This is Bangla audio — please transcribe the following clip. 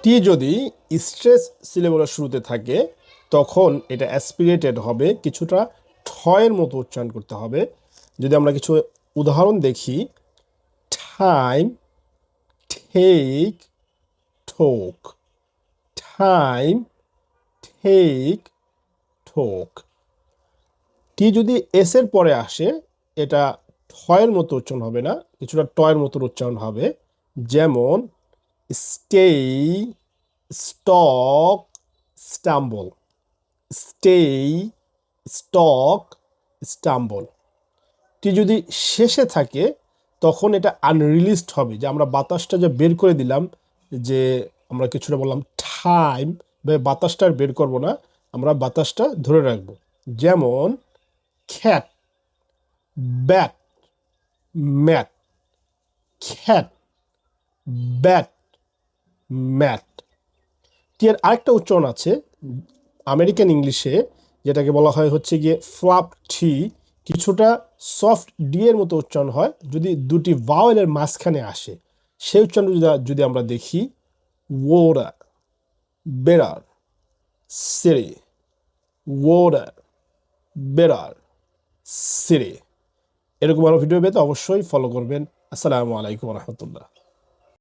টি যদি স্ট্রেস সিলেবলের শুরুতে থাকে তখন এটা অ্যাসপিরেটেড হবে, কিছুটা ঠয়ের মতো উচ্চারণ করতে হবে। যদি আমরা কিছু উদাহরণ দেখি, টাইম, টেক, ঠোক, টাইম, টেক, ঠোক। টি যদি এস এর পরে আসে এটা ঠয়ের মতো উচ্চারণ হবে না, কিছুটা টয়ের মতো উচ্চারণ হবে। যেমন stay, stock, stumble. Stay, stock, stumble. T যদি শেষে থাকে তখন এটা আনরিলিজড হবে, যে আমরা বাতাসটা যে বের করে দিলাম, যে আমরা কিছুটা বললাম টাইম, বাতাসটা আর বের করব না, আমরা বাতাসটা ধরে রাখবো। যেমন খ্যাট, ব্যাট, ম্যাট, খ্যাট, ব্যাট, ম্যাট। টি এর আরেকটা উচ্চারণ আছে আমেরিকান ইংলিশে, যেটাকে বলা হয় হচ্ছে গিয়ে ফ্লাপ টি, কিছুটা সফট ডি এর মতো উচ্চারণ হয় যদি দুটি ভাওয়েলের মাঝখানে আসে। সেই উচ্চারণ যদি আমরা দেখি, ওয়াটার, বেরার, সিরি, ওয়াটার, বেরার, সিরি। এরকম আরও ভিডিও পেতে অবশ্যই ফলো করবেন। আসসালামু আলাইকুম রহমতুল্লাহ।